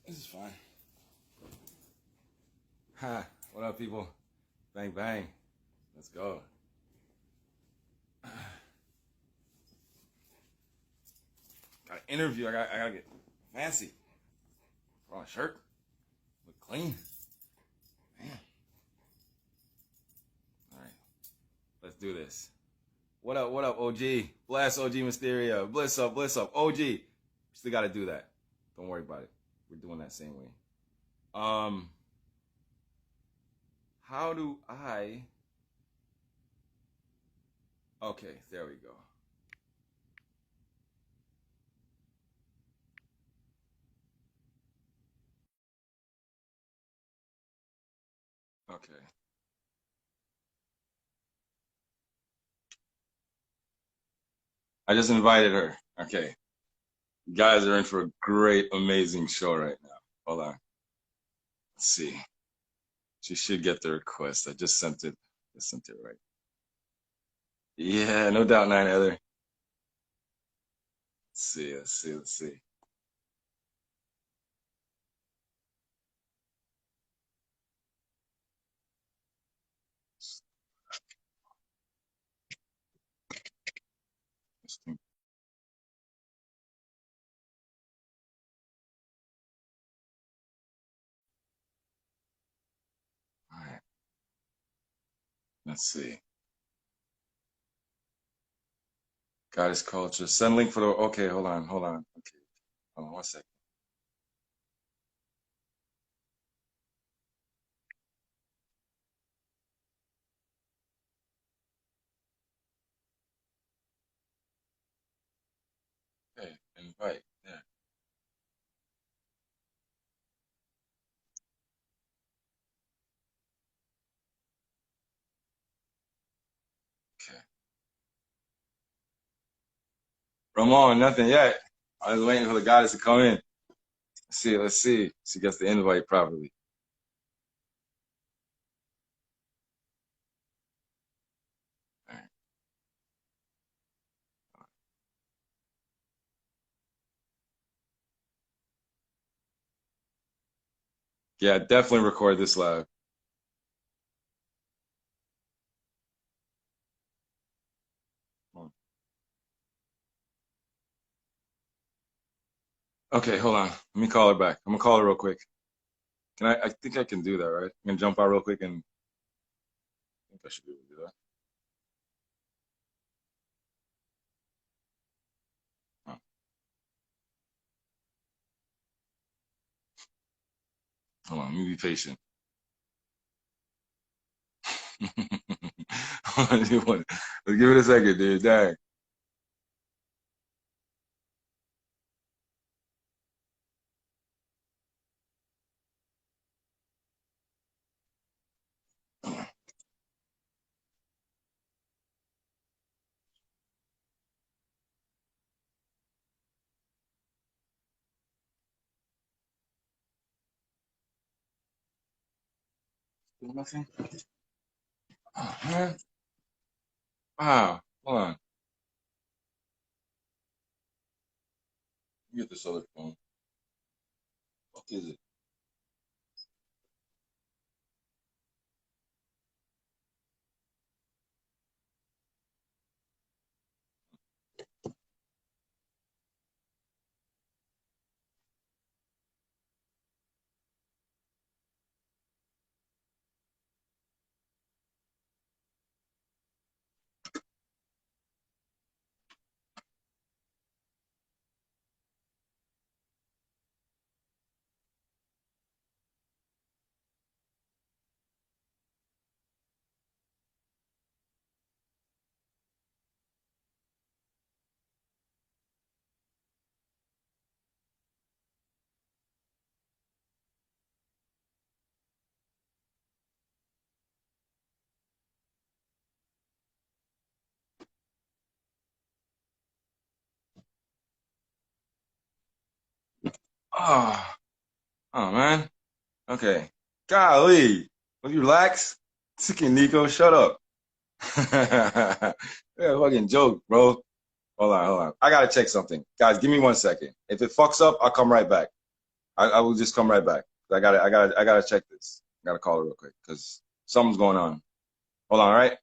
This is fine. Ha! What up, people? Bang bang. Let's go. Got an interview. I gotta get fancy. Put on a shirt. Look clean. Man. All right. Let's do this. What up? What up, OG? Bless OG Mysterio. Bliss up. Bliss up. OG. Still gotta do that. Don't worry about it. We're doing that same way. How do I? Okay, there we go. Okay. I just invited her. Okay. You guys are in for a great, amazing show right now. Hold on. Let's see. She should get the request. I just sent it. Just sent it right. Yeah, no doubt, Nine Heather. Let's see. Let's see. Let's see. All right. Let's see. Goddess culture. Send link for the. Okay, hold on. Hold on. Okay. Hold on 1 second. Okay. Invite. Yeah. Okay. Ramon, nothing yet. I was waiting for the goddess to come in. Let's see. Let's see. She gets the invite properly. All right. Yeah, definitely record this live. Okay, hold on. Let me call her back. I'm gonna call her real quick. Can I? I think I can do that, right? I'm gonna jump out real quick and I think I should be able to do that. Oh, hold on. Let me be patient. Hold on, let's give it a second, dude. Dang. Still nothing? Oh, man. Wow. Hold on. Let me get this other phone. What is it? Oh, oh man. Okay. Golly. Will you relax? Fucking Nico, shut up. Yeah, fucking joke, bro. Hold on, hold on. I gotta check something. Guys, give me 1 second. If it fucks up, I'll come right back. I will just come right back. I gotta check this. I gotta call her real quick because something's going on. Hold on, all right?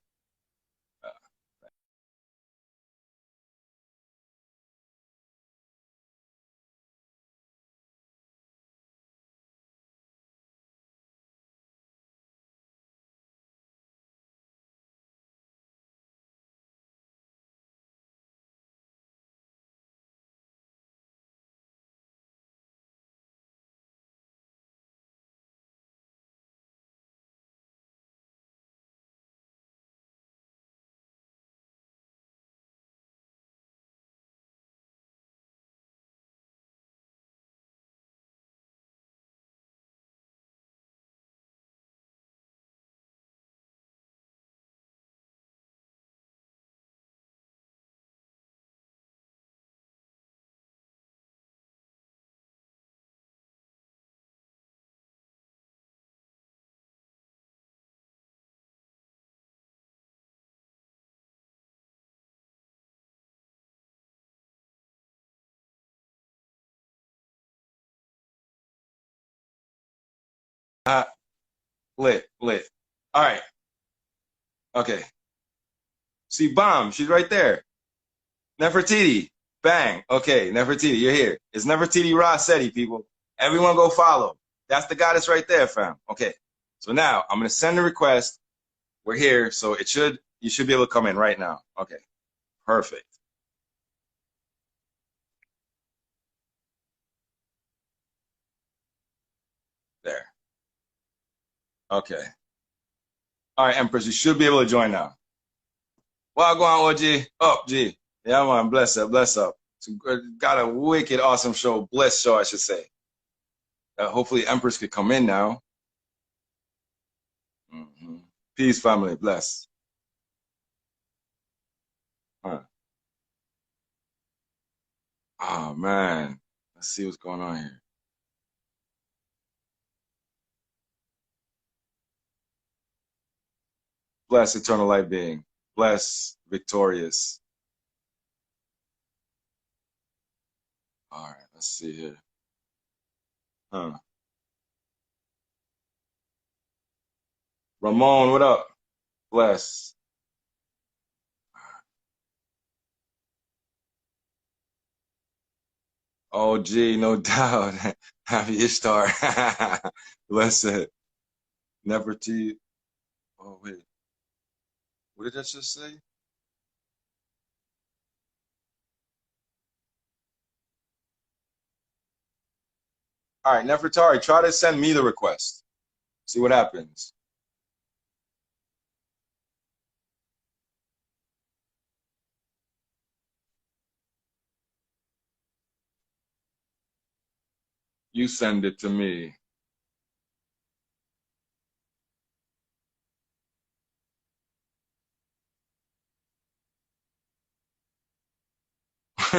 Uh, lit. All right. Okay. See, bomb. She's right there. Nefertiti. Bang. Okay, Nefertiti, you're here. It's Nefertiti Rossetti, people. Everyone go follow. That's the goddess right there, fam. Okay. So now I'm gonna send a request. We're here, so you should be able to come in right now. Okay. Perfect. There. Okay. All right, Empress, you should be able to join now. Well, go on, OG. Up, G. Yeah, man. Bless up, bless up. Got a wicked awesome show. Blessed show, I should say. Hopefully Empress could come in now. Peace, family. Bless. Huh. Oh, man. Let's see what's going on here. Bless eternal life being. Bless victorious. All right, let's see here. Huh. Ramon, what up? Bless. Oh, gee, no doubt. Happy Ishtar. Bless it. Nefertiti. Oh, wait. What did I just say? All right, Nefertari, try to send me the request. See what happens. You send it to me.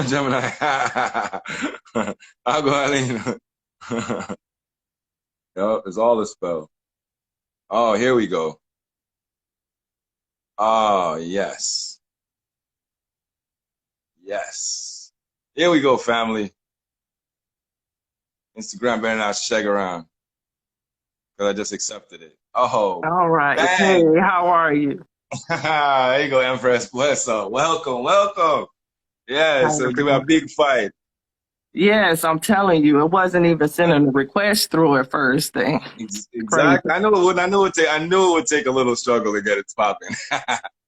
Gemini. I'll go ahead. Yep, it's all a spell. Oh, here we go. Oh, yes. Yes. Here we go, family. Instagram better not shag around because I just accepted it. Oh, All right. Hey, bang. how are you? There you go, Empress. Bless up. Welcome, welcome. Yeah, Hi, so give a everyone. big fight. Yes, I'm telling you, it wasn't even sending a request through at first thing. Crazy. Exactly. I know it would. I knew it would take a little struggle to get it popping.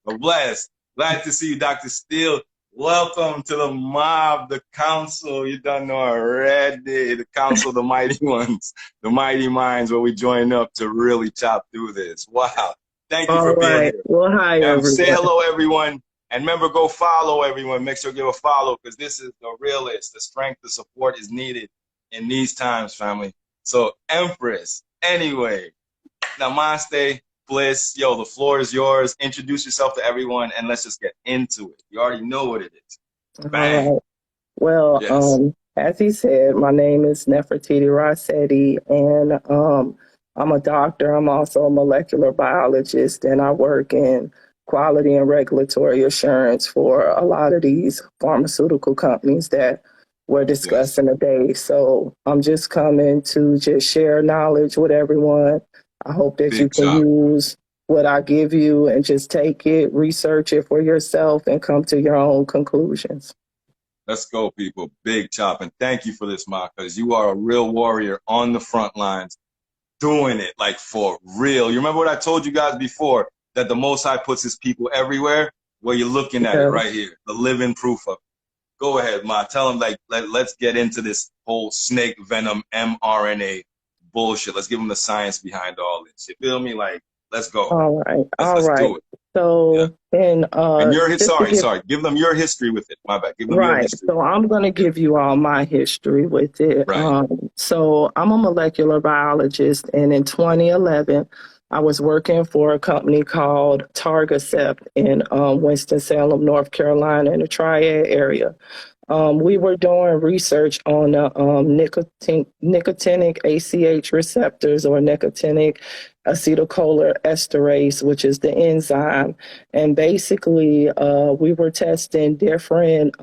But blessed. Glad to see you, Dr. Steele. Welcome to the mob, the council. You don't know already. The council, the mighty ones, the mighty minds, where we join up to really chop through this. Wow. Thank you All for being right. here. Well, hi, Say everyone. hello, everyone. And remember, go follow everyone. Make sure you give a follow because this is the realest. The strength, the support is needed in these times, family. So, Empress, anyway, namaste, bliss. Yo, the floor is yours. Introduce yourself to everyone and let's just get into it. You already know what it is. All Bang. right. Well, Yes. as he said, my name is Nefertiti Rossetti, and I'm a doctor. I'm also a molecular biologist, and I work in quality and regulatory assurance for a lot of these pharmaceutical companies that we're Yes. discussing today. So I'm just coming to just share knowledge with everyone. I hope that you Big can chop. use what I give you and just take it, research it for yourself, and come to your own conclusions. Let's go, people. Big chop. And thank you for this, Ma, because you are a real warrior on the front lines, doing it like for real. You remember what I told you guys before, that the Most High puts his people everywhere? Well, you're looking at it Yeah. right here, the living proof of it. Go ahead, Ma. Tell them, like, let's get into this whole snake venom mRNA bullshit. Let's give them the science behind all this. You feel me? Like, let's go. All right. All Let's right. do it. Yeah. So, and And your just to give sorry. Give them your history with it. My bad. Give them your right. history. So I'm going to Yeah. give you all my history with it. Right. So I'm a molecular biologist, and in 2011, I was working for a company called Targacept in Winston-Salem, North Carolina, in the Triad area. We were doing research on nicotinic ACH receptors, or nicotinic acetylcholine esterase, which is the enzyme. And basically, we were testing different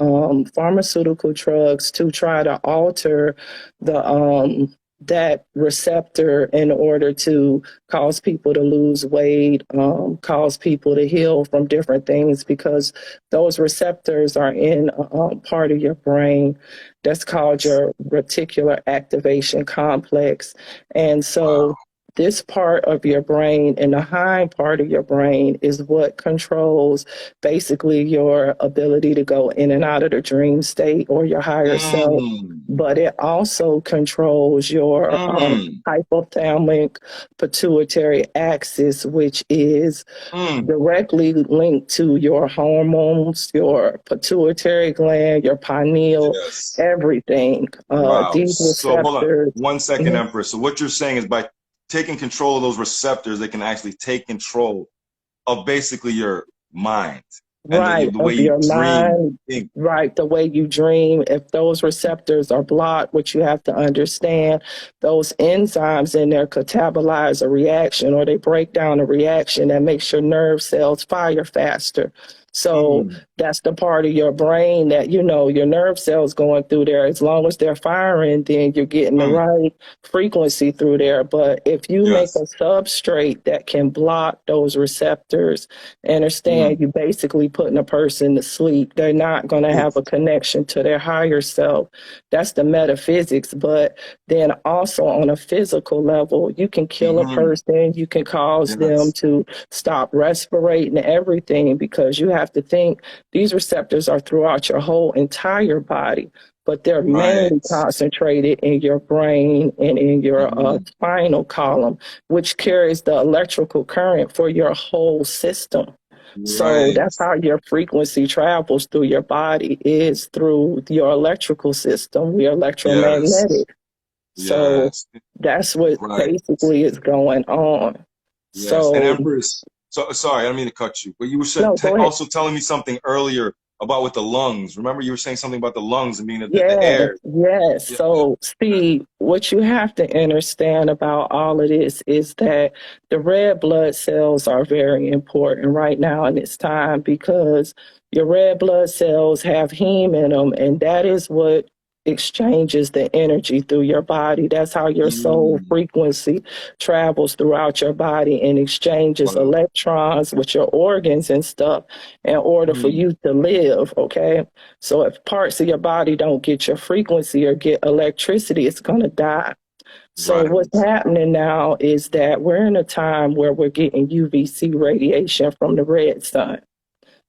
pharmaceutical drugs to try to alter the that receptor in order to cause people to lose weight, cause people to heal from different things, because those receptors are in a part of your brain that's called your reticular activation complex. And Wow. so this part of your brain and the hind part of your brain is what controls basically your ability to go in and out of the dream state or your higher self. Mm. But it also controls your Mm. hypothalamic pituitary axis, which is Mm. directly linked to your hormones, your pituitary gland, your pineal, Yes. everything. Wow. These So hold on receptors. 1 second, Mhm. Empress. So what you're saying is by taking control of those receptors, they can actually take control of basically your mind and Right, the way of you your dream, mind, think. right, the way you dream. If those receptors are blocked, what you have to understand, those enzymes in there catabolize a reaction, or they break down a reaction that makes your nerve cells fire faster. So Mm. that's the part of your brain that, your nerve cells going through there. As long as they're firing, then you're getting the Mm. right frequency through there. But if you make Yes. a substrate that can block those receptors, understand, Mm. you basically putting a person to sleep. They're not going to Oof. have a connection to their higher self. That's the metaphysics. But then also on a physical level, you can kill a Mm-hmm. person, you can cause them Yes. to stop respirating, everything, because you have to think these receptors are throughout your whole entire body, but they're mainly Right. concentrated in your brain and in your Mm-hmm. spinal column, which carries the electrical current for your whole system. So Right. that's how your frequency travels through your body, is through your electrical system. We're Yes. electromagnetic. So Yes. that's what Right. basically is going on. Yes. And So, Empress, so sorry, I don't mean to cut you, but you were no, go ahead. also telling me something earlier about with the lungs. Remember, you were saying something about the lungs and being the Yes, air. yes. Yeah, yeah. So, see, what you have to understand about all of this is that the red blood cells are very important right now in this time, because your red blood cells have heme in them, and that is what exchanges the energy through your body. That's how your soul Mm. frequency travels throughout your body and exchanges Wow. electrons with your organs and stuff in order for Mm. you to live, okay? So if parts of your body don't get your frequency or get electricity, it's going to die. So Right. what's happening now is that we're in a time where we're getting UVC radiation from the red sun.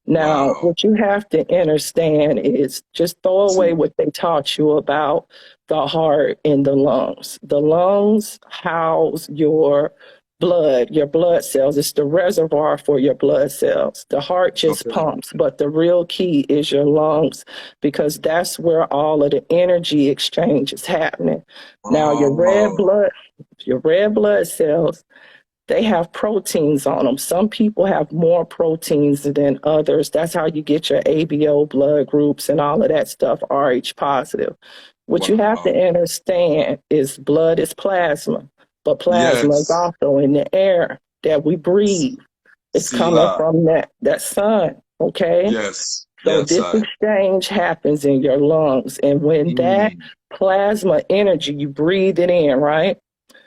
Now, Wow. what you have to understand is, just throw away See. what they taught you about the heart and the lungs. The lungs house your blood cells. It's the reservoir for your blood cells. The heart just Okay. pumps, but the real key is your lungs, because that's where all of the energy exchange is happening. Now, Oh. your red blood cells, they have proteins on them. Some people have more proteins than others. That's how you get your ABO blood groups and all of that stuff, Rh positive. What you have Wow. to understand is blood is plasma, but plasma is Yes. also in the air that we breathe. It's coming Sila. from that sun, okay? Yes. So Yes, this I. exchange happens in your lungs. And when that Mm. plasma energy, you breathe it in, right?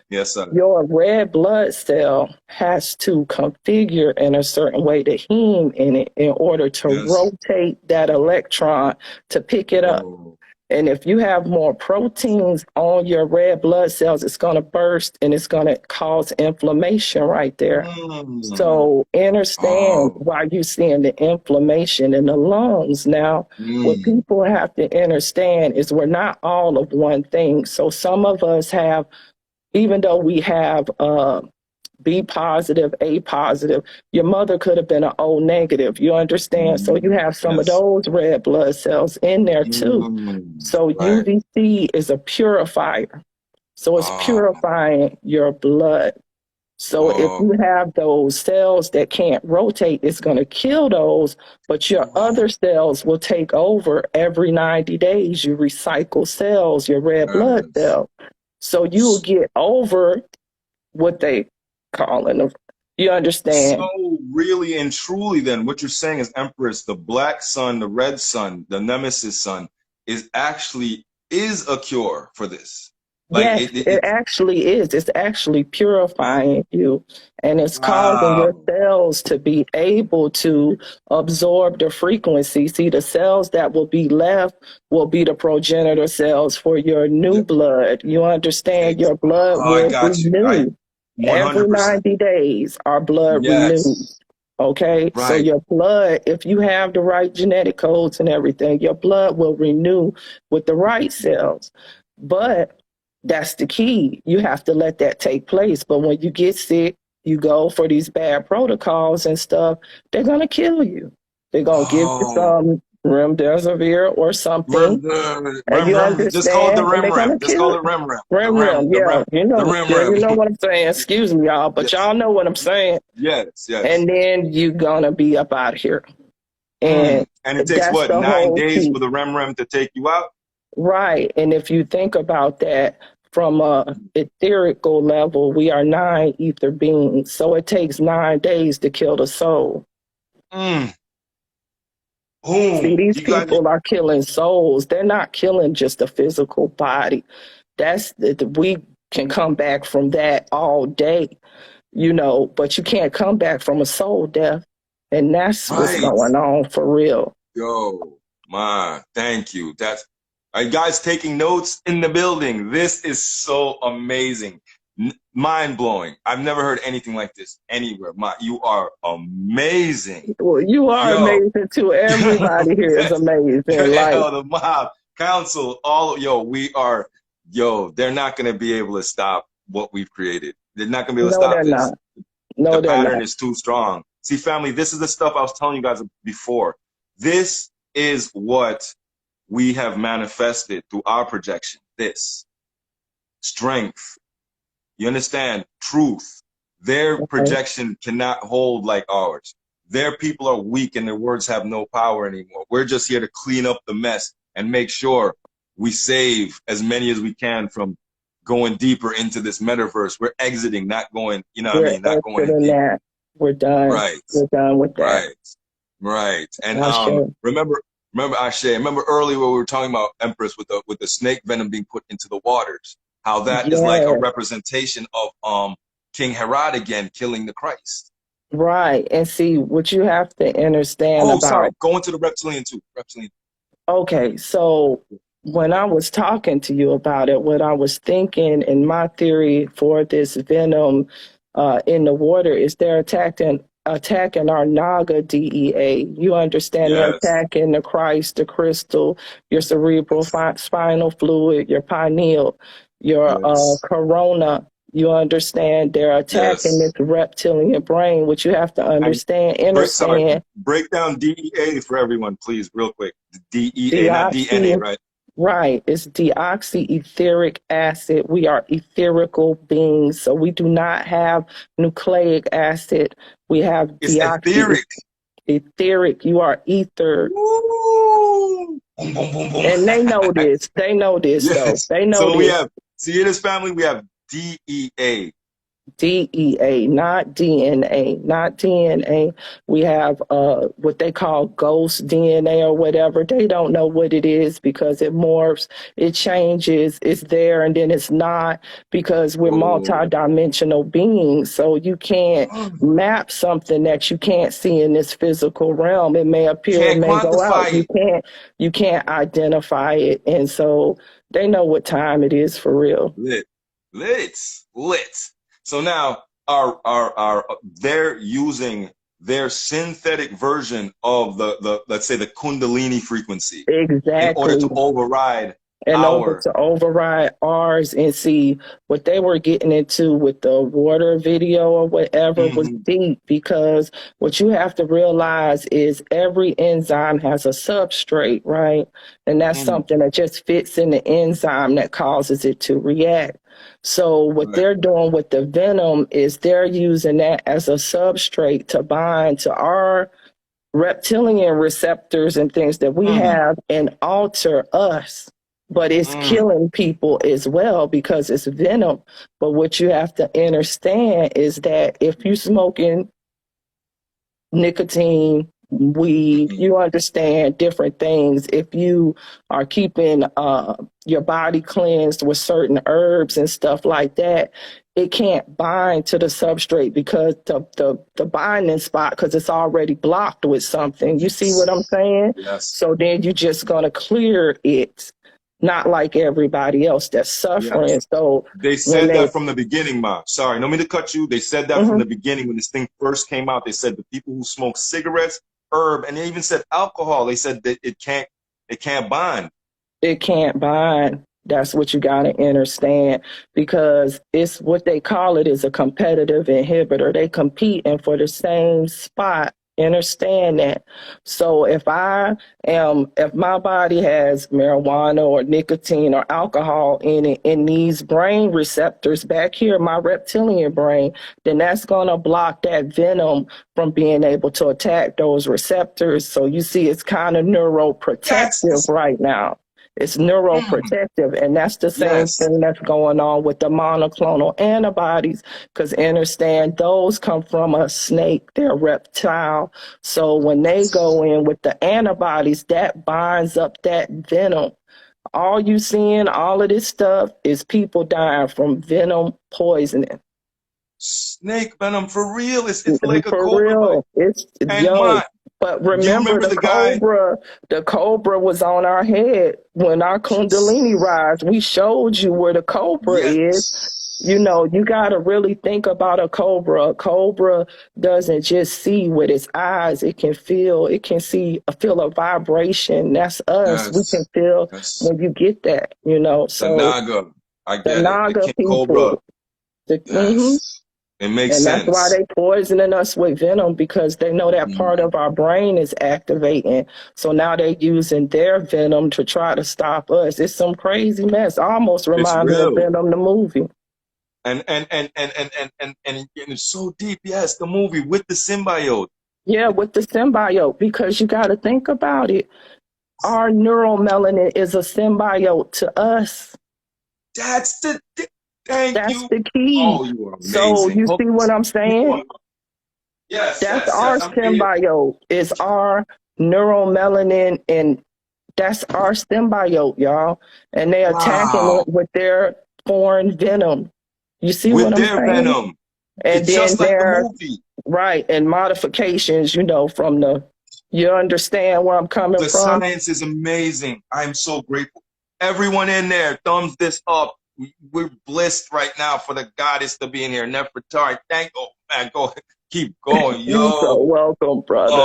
Yes, I. Your red blood cell has to configure in a certain way to heme in it in order to Yes. rotate that electron to pick it up. Oh. And if you have more proteins on your red blood cells, it's going to burst and it's going to cause inflammation right there. Mm. So understand Oh. why you're seeing the inflammation in the lungs. Now, what Mm. people have to understand is we're not all of one thing. So some of us have, even though we have B positive, A positive, your mother could have been an O negative. You understand? So you Mm. have some of Yes. those red blood cells in there too. Mm. So Right. UVC is a purifier. So it's Oh. purifying your blood. So if Oh. you have those cells that can't rotate, it's going to kill those, but your Oh. other cells will take over every 90 days. You recycle cells, your red blood Yes. cell. So you will get over what they calling them. You understand? So really and truly, then what you're saying is, Empress, the black sun, the red sun, the nemesis sun, is actually is a cure for this. Like Yes, it actually is. It's actually purifying you and it's causing your wow. cells to be able to absorb the frequency. See, the cells that will be left will be the progenitor cells for your new Yeah, blood. You understand? Your blood oh, I will got you. I renew. Every 100%. 90 days, our blood renews. Yes. Okay, so Right. your blood, if you have the right genetic codes and everything, your blood will renew with the right cells. But that's the key. You have to let that take place. But when you get sick, you go for these bad protocols and stuff, they're going to kill you. They're going to give you Oh, some remdesivir or something, and you Just call it the understand, and they're going to Just kill call you. it rem rem. Yeah, The you know rem. what I'm saying. Excuse me, y'all, but Yes. y'all know what I'm saying. Yes. Yes. And then you're going to be up out of here. And Mm. And it takes that's what, the 9 days whole for the rem to take you out? right. And if you think about that from a etherical level, we are 9 ether beings. So it takes 9 days to kill the soul. Mm. See, Boom. these You got people are killing souls. They're not killing just a physical body. We can come back from that all day, but you can't come back from a soul death. And that's what's right. going on for real. Yo, man, thank you. That's are you guys taking notes in the building? This is so amazing. Mind blowing. I've never heard anything like this anywhere. You are amazing. Well, you are Yo, amazing too. Everybody here is yes. amazing. Like, Yo, the mob, council, they're not gonna be able to stop what we've created. They're not gonna be able to no, stop they're this. not. The No, they're pattern not. is too strong. See, family, this is the stuff I was telling you guys before. This is what we have manifested through our projection. This strength. You understand? Truth. Their Okay. projection cannot hold like ours. Their people are weak and their words have no power anymore. We're just here to clean up the mess and make sure we save as many as we can from going deeper into this metaverse. We're exiting, not going, you know what I We're mean? Not going in exiting deep. that. We're done. Right. We're done with that. Right. Right. And Ashe. remember Ashe, remember earlier when we were talking about Empress with the snake venom being put into the waters, how that is like a Yeah, representation of King Herod again killing the Christ. right. And see, what you have to understand Oh, sorry, about, going to the reptilian too. Reptilian. okay, so when I was talking to you about it, what I was thinking in my theory for this venom in the water is they're attacking our Naga DEA. You understand? They're Yes. attacking the Christ, the crystal, your cerebral spinal fluid, your pineal, your Yes. corona. You understand? They're attacking Yes. this reptilian brain, which you have to And understand. break down DEA for everyone, please, real quick. DEA, not DNA, Deoxy, right? right? It's deoxyetheric acid. We are etherical beings, so we do not have nucleic acid. We have It's etheric. etheric. You are ether. Woo! Boom, boom, boom, boom. And they know this. They know this, though. Yes. They know So we this. have, see in this family, we have DEA, DEA, not DNA, not DNA. We have what they call ghost DNA or whatever. They don't know what it is because it morphs, it changes, it's there and then it's not because we're Oh, multi-dimensional beings. So you can't map something that you can't see in this physical realm. It may appear, it can't may go out. quantify it. You can't identify it. And so they know what time it is for real. Lit, lit, lit. So now our they're using their synthetic version of the let's say the Kundalini frequency in order Exactly. to override In order our. to override ours and see what they were getting into with the water video or whatever was Mhm, deep because what you have to realize is every enzyme has a substrate, right? And that's mhm, something that just fits in the enzyme that causes it to react. So what right. they're doing with the venom is they're using that as a substrate to bind to our reptilian receptors and things that we Mm, have and alter us. But it's mm, killing people as well because it's venom. But what you have to understand is that if you smoking nicotine, weed, mhm. you understand different things. If you are keeping your body cleansed with certain herbs and stuff like that, it can't bind to the substrate because the binding spot, because it's already blocked with something. You see what I'm Yes, saying? yes, So then you're just going to clear it, not like everybody else that's suffering. yes. So They when said they, that from the beginning, Ma. Sorry, no mean to cut you. They said that from mhm, the beginning when this thing first came out. They said the people who smoke cigarettes, herb, and they even said alcohol. They said that it can't bond. it can't bind. That's what you got to understand because it's what they call it is a competitive inhibitor. They competing for the same spot. Understand that. So if my body has marijuana or nicotine or alcohol in it, in these brain receptors back here, my reptilian brain, then that's going to block that venom from being able to attack those receptors. So you see, it's kind of neuroprotective That's right now. It's mm, neuroprotective, and that's the same yes. thing that's going on with the monoclonal antibodies. Because understand, those come from a snake; they're reptile. So when they go in with the antibodies, that binds up that venom. All you seeing, all of this stuff, is people dying from venom poisoning. Snake venom for real. It's like a For cobra bite. real. It's And yo. Ma, But do you remember remember the guy? the cobra was on our head when our Kundalini rise. We showed you where the cobra is. You Yes. know, you got to really think about a cobra. A cobra doesn't just see with its eyes. It can see, feel a vibration. That's us. We can Yes. feel Yes. when you get that, you know. The So Naga. I the get it. The Naga king cobra. people, mhm. Yes. It makes And that's why sense. they poisoning us with venom because they know that part Mhm. of our brain is activating. So now they're using their venom to try to stop us. It's some crazy mess. Almost It's remind me of real. Venom the movie. And it's so deep. Yes, the movie with the symbiote. Yeah, with the symbiote, because you got to think about it. Our neuromelanin is a symbiote to us. That's thank That's you. the key. Oh, you are So amazing. you Hook see what I'm me saying? on. Yes, That's yes, our yes. I'm here. symbiote. It's our neuromelanin, and that's our symbiote, y'all. And they attacking Wow. it with their foreign venom. You see With what I'm their saying? venom. And It's then just like the they're movie. right and modifications, from you understand where I'm coming The from? science is amazing. I'm so grateful. Everyone in there, thumbs this up. We're blessed right now for the goddess to be in here. Nefertari, thank. Oh man, go keep going, You so yo. welcome, brother.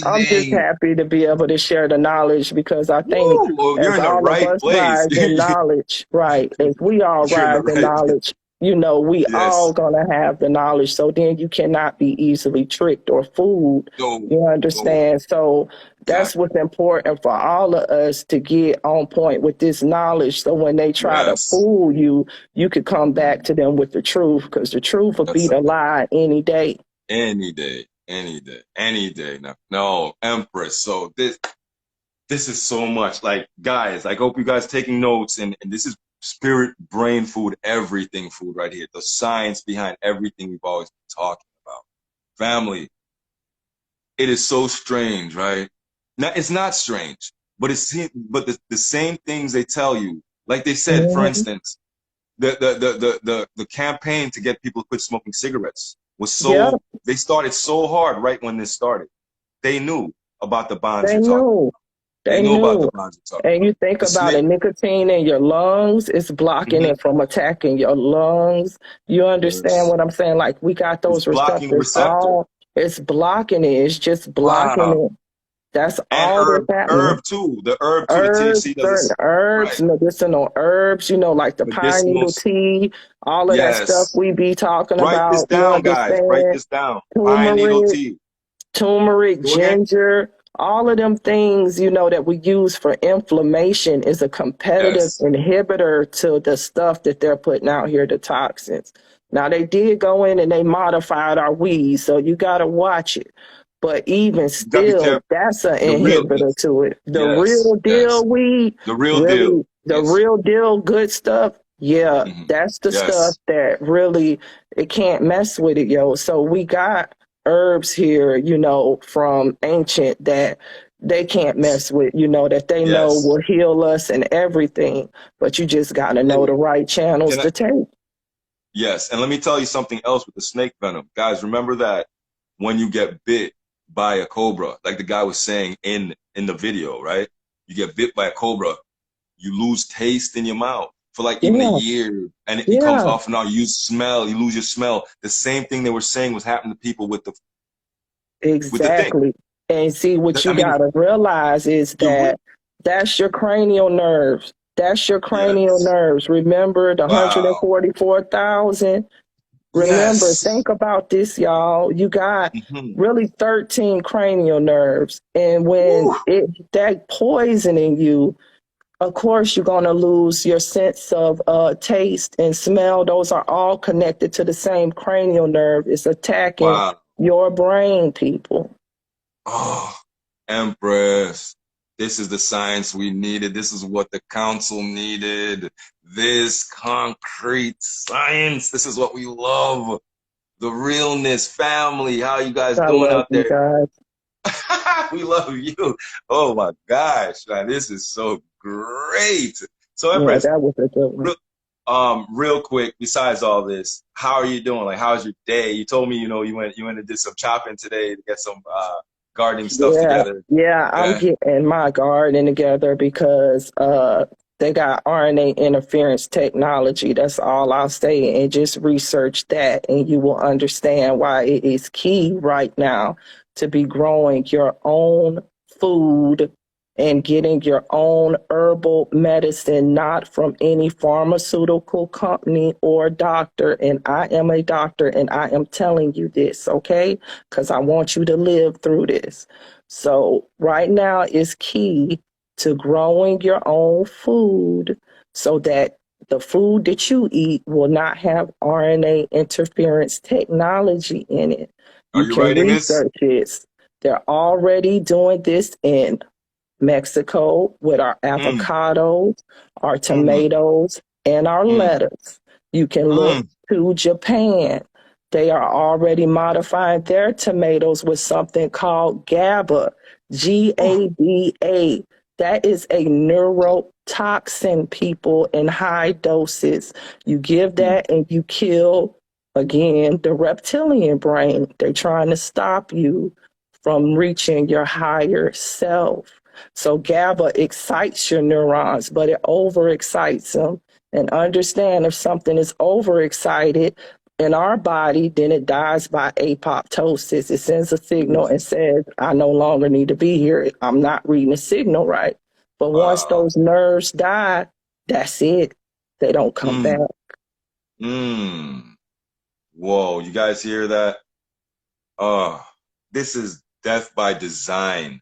I'm just Amazing. happy to be able to share the knowledge because I think Woo! Oh, as you're in the all of right us place. rise in knowledge, right, as we all You're in the rise in right place. knowledge, we all Yes. gonna have the knowledge. So then you cannot be easily tricked or fooled. No. You No. understand? So that's Exactly. what's important for all of us to get on point with this knowledge. So when they try to Yes. fool you, you could come back to them with the truth because the truth will That's beat a lie any day. any day. Any day. Any day. No, no, Empress. So this is so much. Like, guys, I hope you guys taking notes, and this is spirit, brain food, everything food right here. The science behind everything we've always been talking about. Family, it is so strange, right? Now, it's not strange, but the same things they tell you, like they said, for Mhm. instance, the campaign to get people to quit smoking cigarettes was Yeah, so, they started so hard right when this started. They knew about the bonds they you're talking knew. about. They They knew about the knew. bonds you're talking And about. you think The about snake, it, nicotine in your lungs is blocking mhm, it from attacking your lungs. You understand yes. what I'm saying? Like we got It's those blocking the receptors receptor. all, it's blocking it. It's just blocking Wow. it. That's And all that's happening. herb too. The herb too. The Herbs, THC does certain this. herbs, Right. medicinal herbs, like the pine Medicinal. needle tea, all of that stuff Yes. we be talking Write this about. You down, guys. Write understand? this down. Pine needle Turmeric, tea. turmeric, Go again? ginger, all of them things, that we use for inflammation is a competitive Yes. inhibitor to the stuff that they're putting out here, the toxins. Now they did go in and they modified our weed, so you got to watch it. But even You gotta be still, careful. that's an The real, inhibitor to it. The yes, real deal yes. weed, The real deal. really, the Yes. real deal good stuff, yeah, Hmm. that's the stuff Yes. that really, it can't mess with it, yo. So we got herbs here, from ancient that they can't mess with, that they know Yes. will heal us and everything. But you just got to know Hey, the right channels can I? to take. Yes. And let me tell you something else with the snake venom. Guys, remember that when you get bit by a cobra, like the guy was saying in the video, right? You get bit by a cobra, you lose taste in your mouth for like even a Yeah, year, and it comes yeah, off and on. You lose your smell. The same thing they were saying was happening to people with the thing. exactly. And see, what I you mean, got to realize is you that that's your cranial nerves. That's your cranial yes, nerves. Remember the wow, 144,000? Remember, yes, think about this, y'all. You got hmm, really 13 cranial nerves. And when woo, that poisoning you, of course, you're going to lose your sense of taste and smell. Those are all connected to the same cranial nerve. It's attacking wow. your brain, people. Oh, Empress, this is the science we needed. This is what the council needed. This concrete science. This is what we love. The realness, family. How you guys I doing love out you there? guys. We love you. Oh my gosh, man, this is so great. So, Yeah, Empress, that was a good one. real, real quick. Besides all this, how are you doing? Like, how's your day? You told me, you went and did some chopping today to get some gardening stuff Yeah, together. yeah, I'm Yeah. getting my garden together because they got RNA interference technology. That's all I'll say. And just research that, and you will understand why it is key right now to be growing your own food and getting your own herbal medicine, not from any pharmaceutical company or doctor. And I am a doctor, and I am telling you this, okay? Because I want you to live through this. So, right now is key to growing your own food so that the food that you eat will not have RNA interference technology in it. Are You you can writing this? research this. They're already doing this in Mexico with our Mm, avocados, our mm, tomatoes, and our mm, lettuce. You can look mm. to Japan. They are already modifying their tomatoes with something called GABA, Oh, GABA. That is a neurotoxin, people, in high doses. You give mm. that and you kill, again, the reptilian brain. They're trying to stop you from reaching your higher self. So GABA excites your neurons, but it overexcites them. And understand, if something is overexcited in our body, then it dies by apoptosis. It sends a signal and says, I no longer need to be here. I'm not reading the signal right. But once Wow. those nerves die, that's it. They don't come back. Mm, mm. Whoa, you guys hear that? Oh, this is death by design.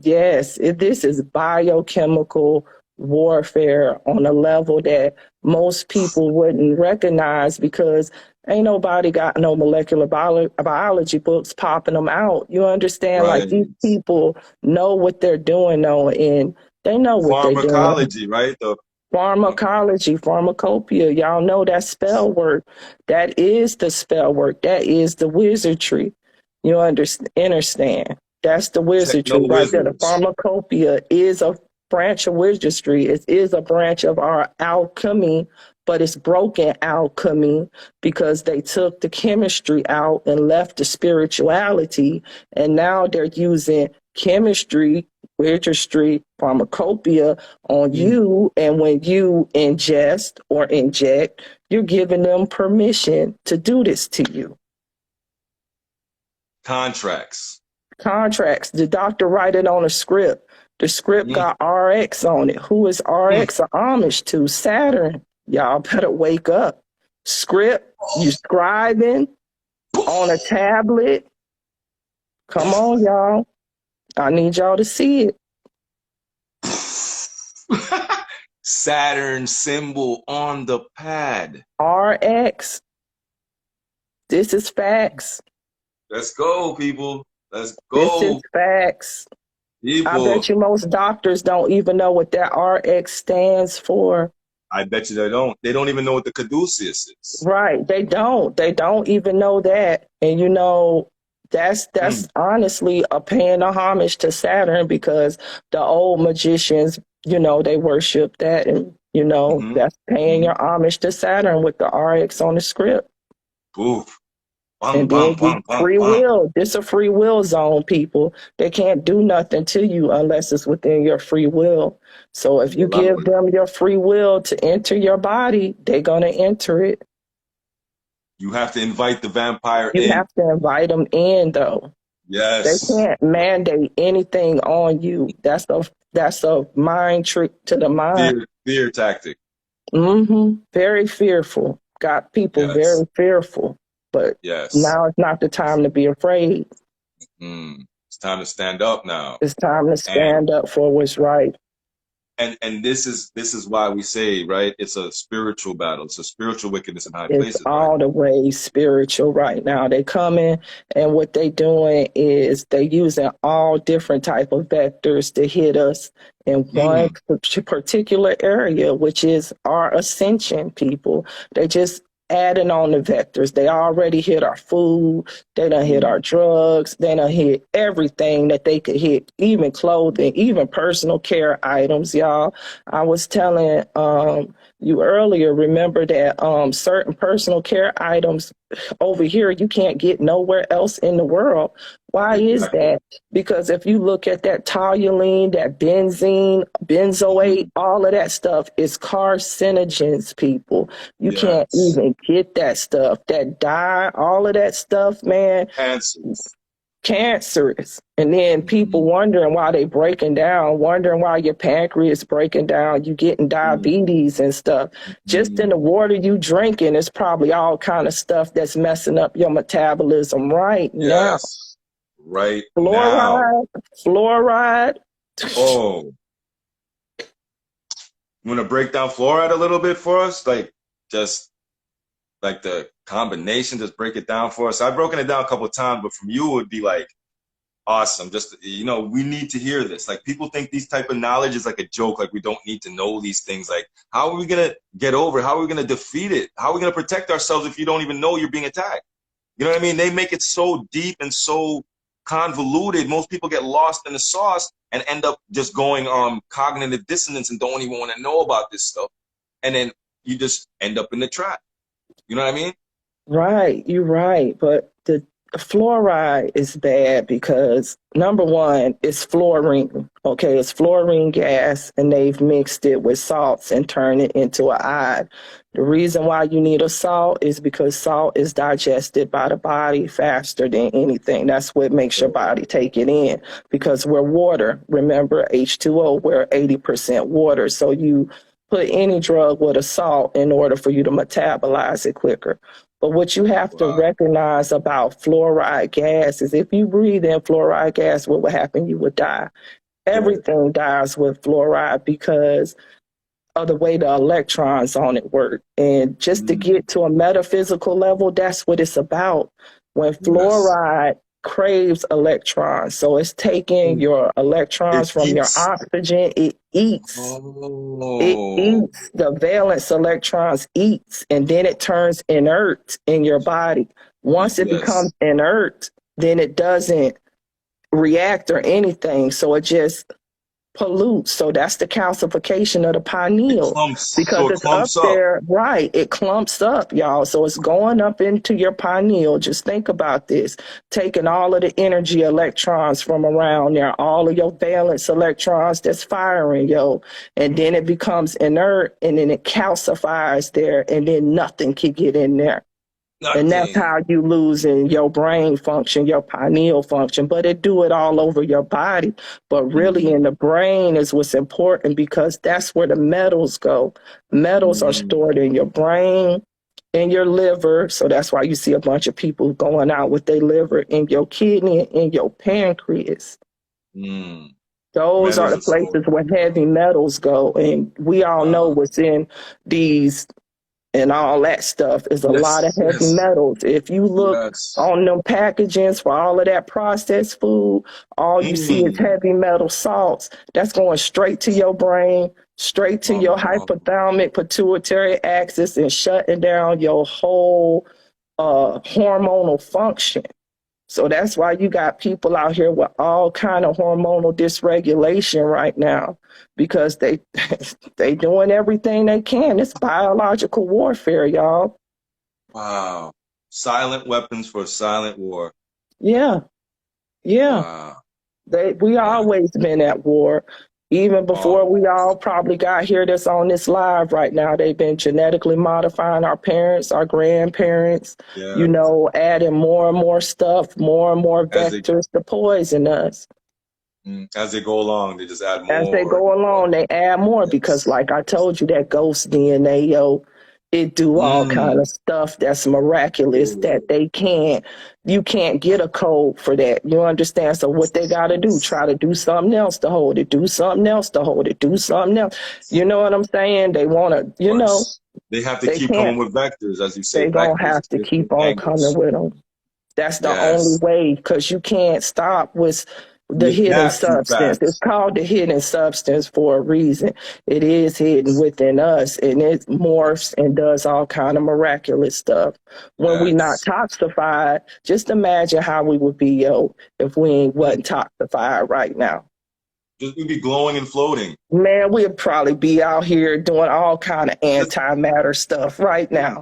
Yes, this is biochemical warfare on a level that most people wouldn't recognize because ain't nobody got no molecular biology books popping them out. You understand? Like Right. these people know what they're doing, though, and they know what they're doing. Pharmacology, right? Pharmacology, pharmacopoeia. Y'all know that spell work. That is the spell work. That is the wizardry. You understand? That's the Techno wizardry right there. The wizards. pharmacopoeia is a branch of wizardry. It is a branch of our alchemy, but it's broken alchemy because they took the chemistry out and left the spirituality. And now they're using chemistry, wizardry, pharmacopoeia on you. And when you ingest or inject, you're giving them permission to do this to you. Contracts. Contracts. The doctor write it on a script. The script got RX on it. Who is RX a homage to? Saturn. Y'all better wake up. Script, you scribing on a tablet. Come on, y'all. I need y'all to see it. Saturn symbol on the pad. RX. This is facts. Let's go, people. Let's This is go. facts. People. I bet you most doctors don't even know what that RX stands for. I bet you they don't. They don't even know what the caduceus is. Right. They don't. They don't even know that. And you know, that's honestly a paying a homage to Saturn because the old magicians, you know, they worship that and you know, that's paying your homage to Saturn with the RX on the script. Oof. And then free will. This a free will zone, people. They can't do nothing to you unless it's within your free will. So if you give them your free will to enter your body, they're gonna enter it. You have to invite the vampire in. You have to invite them in, though. Yes. They can't mandate anything on you. That's a mind trick to the mind. Fear tactic. Very fearful. Got people very fearful. But now it's not the time to be afraid. It's time to stand up now. It's time to stand up for what's right. And this is why we say, right, it's a spiritual battle. It's a spiritual wickedness in high places. It's all the way spiritual right now. They coming and what they doing is they using all different type of vectors to hit us in one particular area, which is our ascension, people. They just adding on the vectors. They already hit our food. They done hit our drugs. They done hit everything that they could hit, even clothing, even personal care items, y'all. I was telling you earlier, remember that certain personal care items over here you can't get nowhere else in the world. Why is that? Because if you look at that toluene, that benzene, benzoate, all of that stuff is carcinogens, people. You can't even get that stuff. That dye, all of that stuff, man. Cancerous. And then people wondering why they breaking down, wondering why your pancreas breaking down, you getting diabetes and stuff. Just in the water you drinking is probably all kind of stuff that's messing up your metabolism right now. Right now. Fluoride. Oh. You want to break down fluoride a little bit for us? Like, just like the combination, just break it down for us. I've broken it down a couple of times, but from you it would be like awesome. Just, you know, we need to hear this. Like, people think these type of knowledge is like a joke, like we don't need to know these things. Like, how are we gonna get over it? How are we gonna defeat it? How are we gonna protect ourselves if you don't even know you're being attacked? You know what I mean? They make it so deep and so convoluted. Most people get lost in the sauce and end up just going cognitive dissonance and don't even want to know about this stuff. And then you just end up in the trap. You know what I mean? Right, you're right. But the fluoride is bad because, number one, it's fluorine. Okay, it's fluorine gas, and they've mixed it with salts and turned it into an iod. The reason why you need a salt is because salt is digested by the body faster than anything. That's what makes your body take it in, because we're water. Remember, H2O, we're 80% water. So you put any drug with a salt in order for you to metabolize it quicker. But what you have to recognize about fluoride gas is if you breathe in fluoride gas, what would happen? You would die. Everything dies with fluoride because of the way the electrons on it work. And just to get to a metaphysical level, that's what it's about. When fluoride craves electrons. So it's taking your It electrons from your eats. oxygen. It eats. It Oh, eats the valence electrons, eats, and then it turns inert in your body. Once it becomes yes. inert, then it doesn't react or anything. So it just pollutes. So that's the calcification of the It pineal clumps. because So it it's up clumps up. there, right? It clumps up, y'all. So it's going up into your pineal. Just think about this, taking all of the energy electrons from around there, all of your valence electrons that's firing, yo. And then it becomes inert and then it calcifies there and then nothing can get in there. And that's Nothing. how you losing your brain function, your pineal function, but it do it all over your body. But really Mm-hmm. in the brain is what's important because that's where the metals go. Metals are Mm-hmm. stored in your brain, in your liver. So that's why you see a bunch of people going out with their liver in your kidney and in your pancreas. Mm. Those are Metals the are stored. places where heavy metals go. And we all know Wow. what's in these and all that stuff is a lot of Yes. heavy Yes. metals. If you look Yes. on them packagings for all of that processed food, all you see is Mm. heavy metal salts. That's going straight to your brain, straight to your Wow. hypothalamic pituitary axis and shutting down your whole hormonal function. So that's why you got people out here with all kind of hormonal dysregulation right now because they they doing everything they can. It's biological warfare, y'all. Wow. Silent weapons for silent war. Yeah, yeah. Wow. We Wow. always been at war. Even before Oh, we all probably got here that's on this live right now, they've been genetically modifying our parents, our grandparents, yeah. adding more and more stuff, more and more As they vectors to poison us. as they go along, they just add As they more and go more. along, they add more because, Yes. like I told you, that ghost DNA, yo, it do all kind Mm. of stuff that's miraculous that Oh, you can't get a code for that. You understand? So what they got to do, yes. try to do something else to hold it, do something else to hold it, do something else. You know what I'm saying? They want to, Of course. They have to they keep can't. coming with vectors, as you say, They gonna vectors, have to different keep on coming angles. with them. That's the only Yes. way because you can't stop with the You hidden adapt too substance. It's fast. called the hidden substance for a reason. It is hidden within us and it morphs and does all kind of miraculous stuff. When we not Yes. toxified, just imagine how we would be, yo, if we wasn't toxified right now. Just we'd be glowing and floating. Man, we'd probably be out here doing all kind of Just antimatter stuff right now.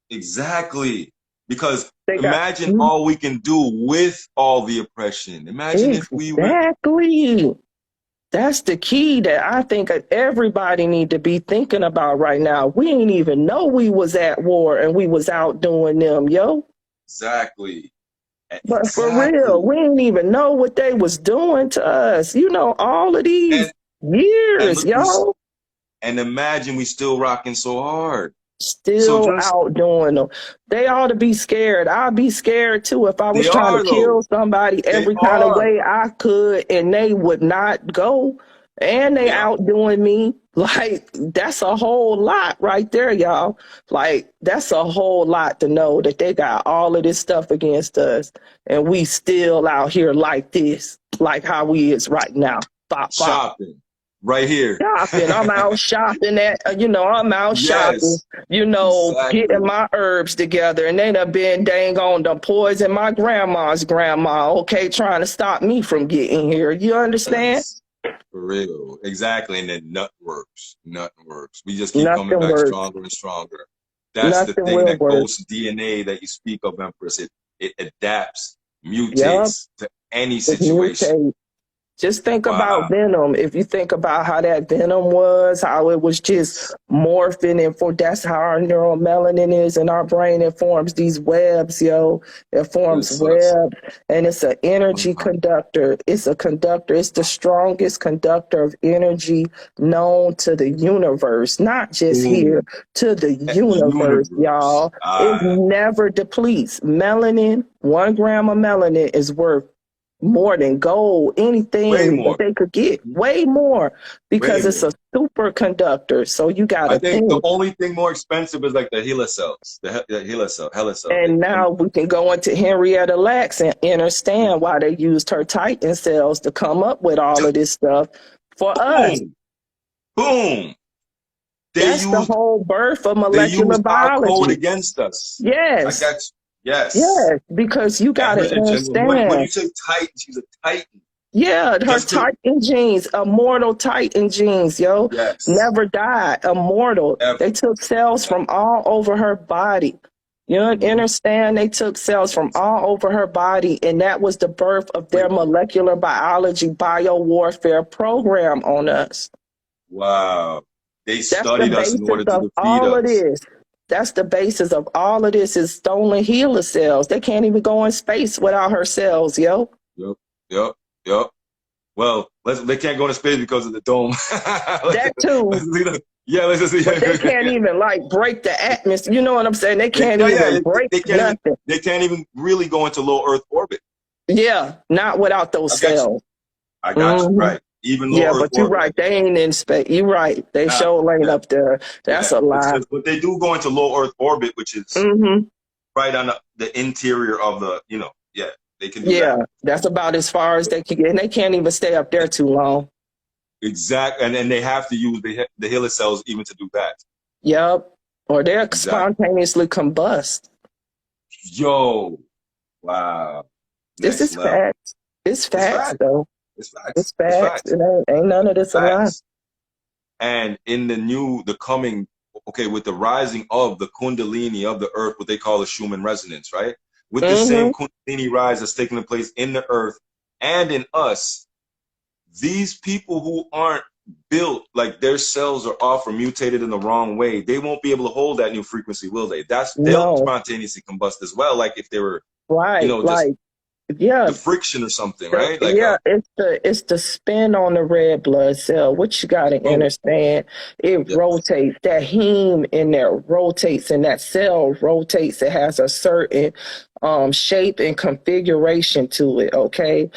exactly. Because They got imagine all we can do with all the oppression. Imagine if we were exactly. That's the key that I think everybody need to be thinking about right now. We ain't even know we was at war and we was out doing them, yo. exactly. But for real, Exactly. we ain't even know what they was doing to us. You know, all of these And and years, look yo, and imagine we still rocking so hard. So still just out doing them. They ought to be scared. I'd be scared too if I was they trying to are kill though. somebody They every kind of are. way I could and they would not go. And they Yeah. outdoing me. Like, that's a whole lot right there, y'all. Like, that's a whole lot to know that they got all of this stuff against us. And we still out here like this, like how we is right now. Bop, bop. Shopping. Right here. Shopping. I'm out shopping I'm out shopping, Yes. getting Exactly. my herbs together. And they done been dang on the poison my grandma's grandma, okay, trying to stop me from getting here. You understand? Yes. For real. Exactly. And then nut works. Nut works. We just keep coming Nothing back works. stronger and stronger. That's the Nothing thing, will that work. ghost DNA that you speak of, Empress. It adapts, Yep. mutates to any It situation. mutates. Just think about Wow. Venom. If you think about how that Venom was, how it was just Yes. morphing and that's how our neuromelanin is in our brain. It forms these webs, yo. It forms It's us. webs and it's an energy Wow. conductor. It's a conductor. It's the strongest conductor of energy known to the universe, not just here, Boom. to the At the universe, universe. y'all. It never depletes. Melanin, 1 gram of melanin is worth more than gold, Way anything that more. they could get, Mhm. way more, Way because it's more. a superconductor. So you got I to think the think. only thing more expensive is like the HeLa cells, the HeLa cell. And now we can go into Henrietta Lacks and understand why they used her Titan cells to come up with all of this stuff for us. Boom, boom. They That's the used whole birth of they molecular used our code biology. against us. I Yes, got you. Yes. yes, because you got And to when you understand. say Titan, she's a Titan. Yeah, her Just to Titan genes, immortal Titan genes, yo, yes, never died, immortal. ever. They took cells from all over her body. You Mhm. understand? They took cells from all over her body, and that was the birth of their Wait, molecular biology biowarfare program on us. wow. They That's the studied us in basis order to of defeat all of us. this. That's the basis of all of this is stolen HeLa cells. They can't even go in space without her cells, yo. Yep, yep, yep. Well, they can't go into space because of the dome. That too. Let's leave yeah, let's just But they can't yeah, even like break the atmosphere. You know what I'm saying? They can't yeah, even break they can't even nothing. they can't even really go into low Earth orbit. Yeah, not without those I got you. cells. I got you. Hmm. Right. Even low Yeah, Earth but you're orbit. I right. They ain't in space. You're right. They nah, show lane yeah, up there. That's yeah. a lie. But they do go into low Earth orbit, which is Hmm. right on the interior of the, yeah, they can do Yeah, that. that's about as far as they can get. And they can't even stay up there too long. Exactly. And they have to use the HeLa cells even to do that. Yep. Or they'll Exactly. spontaneously combust. Yo, wow. This Next is level. facts. It's It's facts, facts. though. It's facts. It's It's facts. facts. It ain't none of this a lie. Facts. And in the coming, okay, with the rising of the Kundalini of the earth, what they call the Schumann resonance, right? With the same Hmm. Kundalini rise that's taking place in the earth and in us, these people who aren't built, like their cells are off or mutated in the wrong way, they won't be able to hold that new frequency, will they? They'll No. spontaneously combust as well, like if they were, Right. just Like, yeah, the friction or something, right? Like yeah, it's the spin on the red blood cell. What you gotta oh, understand, it yes, rotates. That heme in there rotates, and that cell rotates. It has a certain shape and configuration to it. Okay,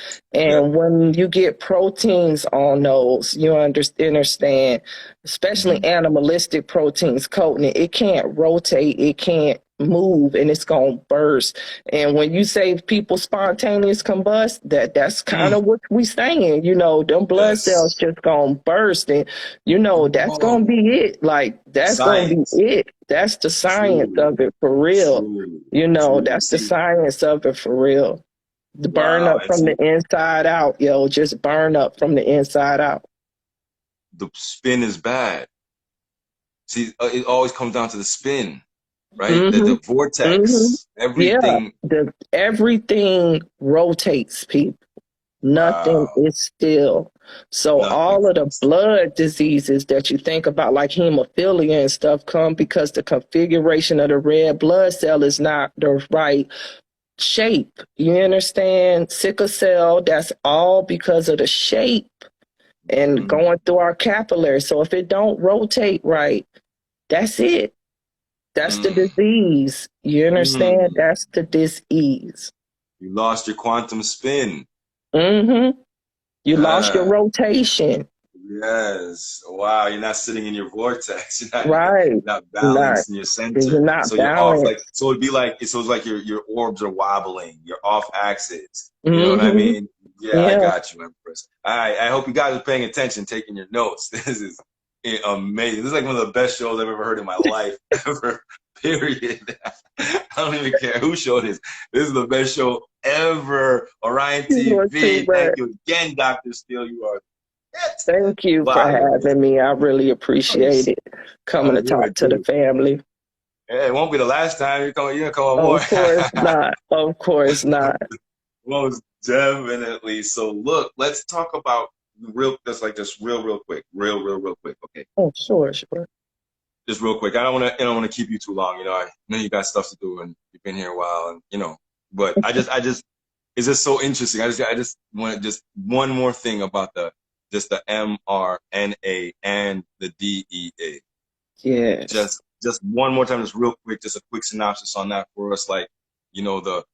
yeah, and when you get proteins on those, you understand, especially mm-hmm. animalistic proteins coating it. It can't rotate. It can't move, and it's gonna burst. And when you say people spontaneous combust, that's kind Mm, of what we saying. Them blood cells yes. just gonna burst, and that's gonna Oh, be it. Like that's gonna be science. it. That's the science True, of it for real. true, true. That's the See, science of it for real. The burn wow. up And from the see, inside out, yo. Just burn up from the inside out. the spin is bad. See, it always comes down to the spin, right? The, Hmm. the Hmm. vortex, Yeah. everything. Everything rotates, people. Nothing Wow. is still. So Nothing. all of the blood diseases that you think about, like hemophilia and stuff, come because the configuration of the red blood cell is not the right shape. You understand? Sickle cell, that's all because of the shape and Mm, going through our capillaries. So if it don't rotate right, that's it. That's the mm, disease. You understand? mm. That's the disease. You lost your quantum spin. Hmm. You lost your Yeah. rotation. Yes. Wow. You're not sitting in your vortex. You're Right. not Not, balanced in your center. you're not So you're off. balanced. So it'd be like your orbs are wobbling. You're off axis. You know what I Hmm. mean? Yeah, I Yeah. got you, Empress. All right. I hope you guys are paying attention, taking your notes. This is amazing. This is like one of the best shows I've ever heard in my life ever. Period. I don't even care who showed this. This is the best show ever. Orion You were too TV. Thank bad. you again, Dr. Steele. You are it. Thank you for Wow, you're having amazing. me. I really appreciate it coming to Good, talk to the good. family. Yeah, it won't be the last time you're coming on more. Of course not. Of course not. Most definitely. So look, let's talk about just real quick. Real quick. Okay. Oh, sure, sure. Just real quick. I don't want to keep you too long. I know you got stuff to do and you've been here a while but it's just so interesting. I just want just one more thing about the mRNA and the DEA. Yes. Just one more time, just real quick, just a quick synopsis on that for us. Like, the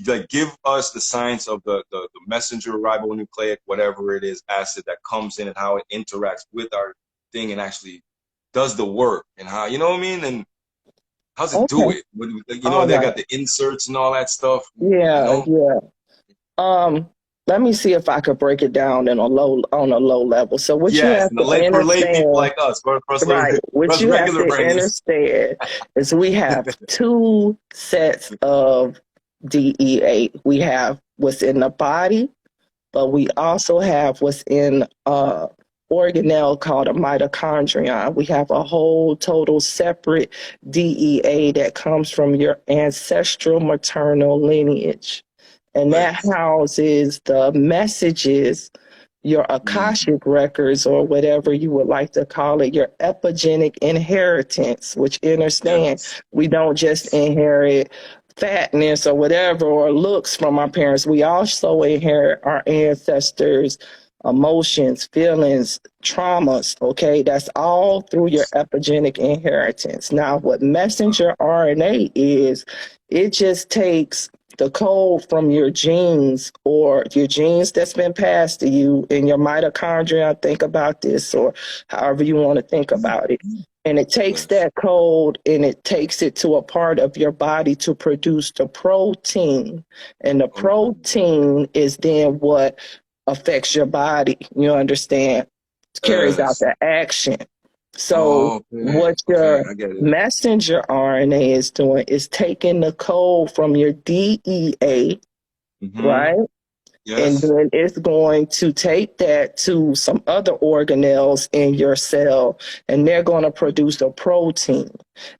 like give us the science of the messenger ribonucleic, whatever it is, acid that comes in and how it interacts with our thing and actually does the work and how, you know what I mean? And how's it do Okay. it? You know, All they right. got the inserts and all that stuff, you Yeah. know? Yeah. Um, Let me see if I could break it down on a low level. So what you Yes, have and to for lay people understand, like us, right? for What us you have regular to brains. understand is we have two sets of DEA. We have what's in the body, but we also have what's in organelle called a mitochondrion. We have a whole total separate DEA that comes from your ancestral maternal lineage. And Right. that houses the messages, your Akashic records, or whatever you would like to call it, your epigenetic inheritance, which understand Yes. we don't just inherit fatness or whatever or looks from our parents. We also inherit our ancestors' emotions, feelings, traumas. Okay, that's all through your epigenetic inheritance. Now, what messenger RNA is, it just takes the code from your genes or your genes that's been passed to you in your mitochondria. Think about this, or however you want to think about it. And it takes Yes. that code and it takes it to a part of your body to produce the protein. And the Okay. protein is then what affects your body. You understand? It carries out Yes. the action. So Okay. what Okay. your I get it. messenger RNA is doing is taking the code from your DEA, Mm-hmm. right? And Yes. then it's going to take that to some other organelles in your cell, and they're going to produce a protein.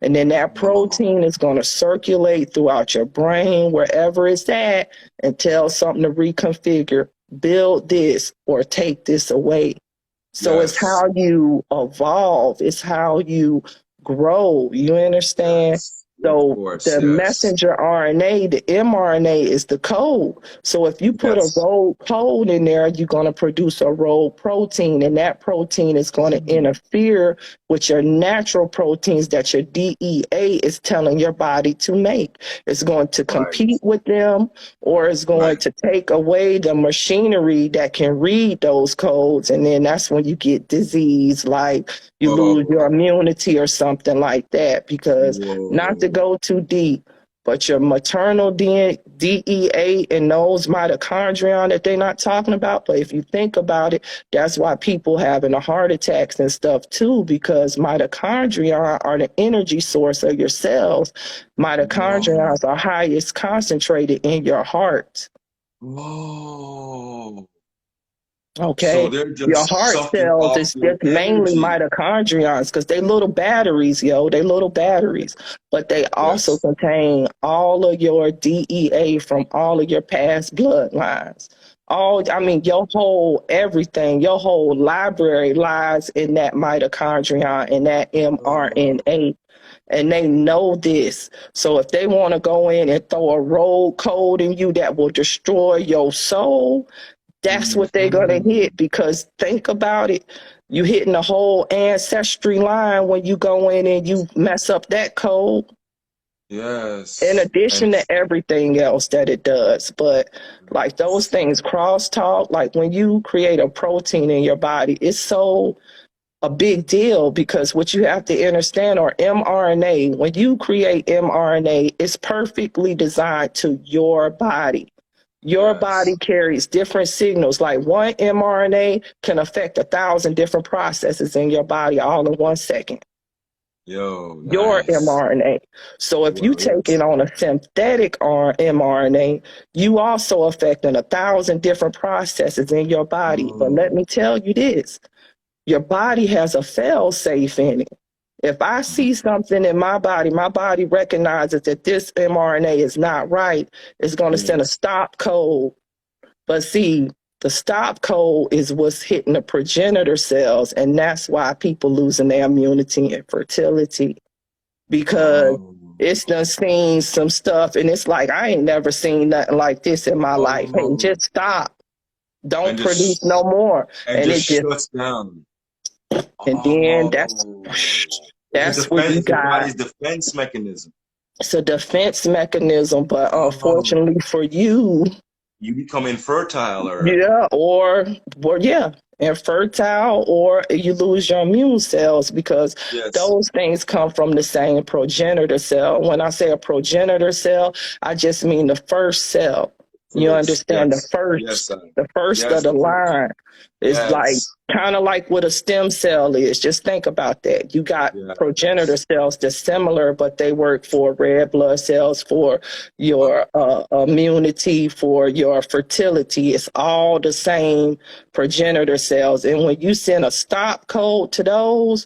And then that Whoa. protein is going to circulate throughout your brain, wherever it's at, and tell something to reconfigure, build this, or take this away. So it's Yes. how you evolve, it's how you grow. You understand? Yes. Of So course. the Yes. messenger RNA, the mRNA is the code. So if you put a Yes. rogue code in there, you're going to produce a rogue protein, and that protein is going to Mm. interfere with your natural proteins that your DEA is telling your body to make. It's going to Right. compete with them, or it's going Right. to take away the machinery that can read those codes. And then that's when you get disease, like you lose your Whoa. immunity or something like that. Because not to Whoa. go too deep, but your maternal DEA and those mitochondria that they're not talking about. But if you think about it, that's why people having the heart attacks and stuff too, because mitochondria are the energy source of your cells. Whoa. Mitochondria are highest concentrated in your heart. Whoa. So Okay. they're Your just heart sucking cells off is your just mainly energy. mitochondria because they little batteries, yo. They little batteries. But they also Yes. contain all of your DEA from all of your past bloodlines. I mean, your whole everything, your whole library lies in that mitochondria and that Oh. mRNA. And they know this. So if they want to go in and throw a rogue code in you that will destroy your soul, that's what they're going to Mhm. hit. Because think about it, you hitting the whole ancestry line when you go in and you mess up that code, in Yes. addition And to everything else that it does. But like those things crosstalk, like when you create a protein in your body, it's so a big deal, because what you have to understand, or mRNA, when you create mRNA, it's perfectly designed to your body. Your body yes. carries different signals. Like one mRNA can affect 1,000 different processes in your body all in 1 second. Yo, Your nice. mRNA. So if you Well, take it yes. on a synthetic mRNA, you also affecting 1,000 different processes in your body. But let Oh. me tell you this, your body has a fail safe in it. If I see something in my body recognizes that this mRNA is not right, it's going to send a Yes. stop code. But see, the stop code is what's hitting the progenitor cells, and that's why people losing their immunity and fertility, because Oh. it's done seen some stuff, and it's like I ain't never seen nothing like this in my life. Hey, Oh. just stop! Don't And produce no more. and And just it just, shuts down. and then Oh. It's a that's where defense. you It's the got body's defense mechanism. It's a defense mechanism, but Oh, unfortunately for you, you become infertile, or yeah, yeah, infertile, or you lose your immune cells because yes. those things come from the same progenitor cell. When I say a progenitor cell, I just mean the first cell. You First, understand yes, yes, the first yes, of the the first. line is like Yes, kind of like what a stem cell is. Just think about that. You got progenitor yes. cells that's similar, but they work for red blood cells, for your immunity, for your fertility. It's all the same progenitor cells. And when you send a stop code to those,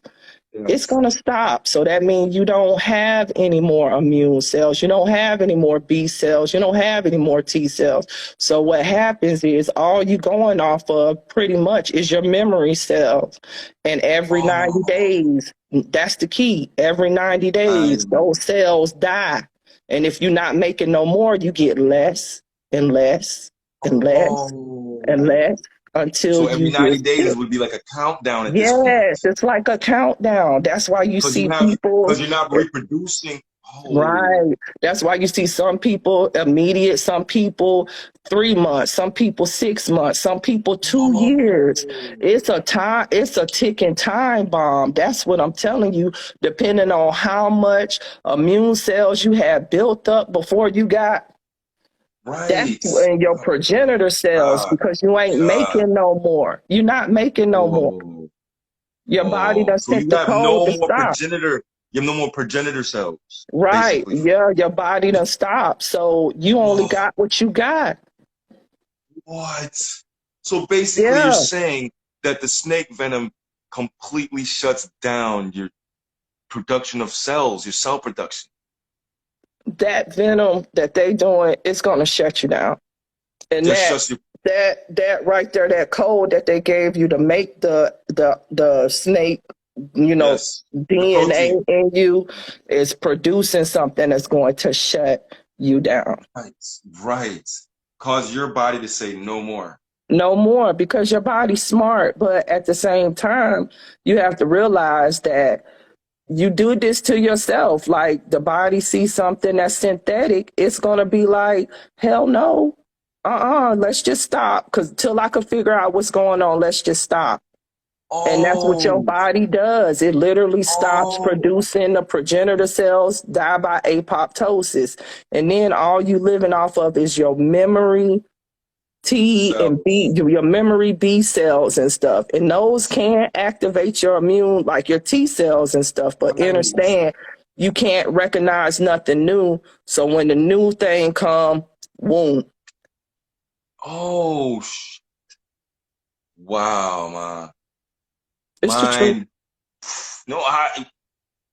it's Yes. going to stop. So that means you don't have any more immune cells. You don't have any more B cells. You don't have any more T cells. So what happens is all you going off of pretty much is your memory cells. And every 90 Oh, days, that's the key. Every 90 I, days, those cells die. And if you're not making no more, you get less and less and less and oh. less until So every you 90 get days sick. would be like a countdown at this point. Yes, it's like a countdown. That's why you Because you see have, people, because you're not reproducing. Oh, right? That's why you see some people immediate, some people 3 months, some people 6 months, some people 2 years. oh. It's a ticking time bomb. That's what I'm telling you, depending on how much immune cells you had built up before you got. That's Right. when your Oh my progenitor cells, God. because you ain't God. making no more. You're not making no more. Oh. Your body Oh. done So sent you the have code no to more stop. progenitor. You have no more progenitor cells, Right. basically. Yeah, your body done stopped. So you only Oh, got what you got. what? So basically, you're Yeah. saying that the snake venom completely shuts down your production of cells, your cell production. That venom that they doing, it's gonna shut you down. And Just shuts your. that right there, that code that they gave you to make the snake, you know, Yes. The DNA protein. in you is producing something that's going to shut you down. Right. Right. Cause your body to say no more. No more, because your body's smart, but at the same time, you have to realize that you do this to yourself. Like the body sees something that's synthetic, it's gonna be like, hell no. Let's just stop. Cause till I can figure out what's going on, let's just stop. And that's what your Oh. body does. It literally stops Oh. producing the progenitor cells, die by apoptosis. And then all you living off of is your memory T and B, Cells. your memory B cells and stuff. And those can activate your immune, like your T cells and stuff. But Right. understand, you can't recognize nothing new. So when the new thing come, boom, Oh. Wow, man. it's the truth. Mine. No,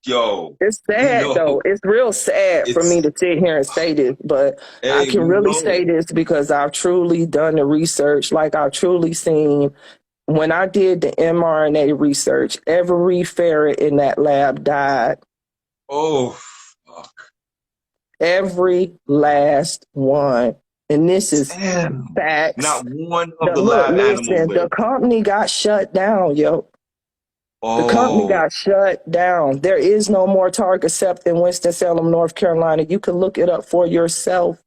yo, It's you sad know, though. It's real sad for me it's, to sit here and say this, but I hey, can you really know, say this because I've truly done the research. Like I've truly seen when I did the mRNA research, every ferret in that lab died. oh, fuck. Every last one. And this is Damn. facts. Not one of The the look, lab animals listen, the lived. company got shut down, yo. The company Oh, got shut down. There is no more Targacept in Winston-Salem, North Carolina. You can look it up for yourself.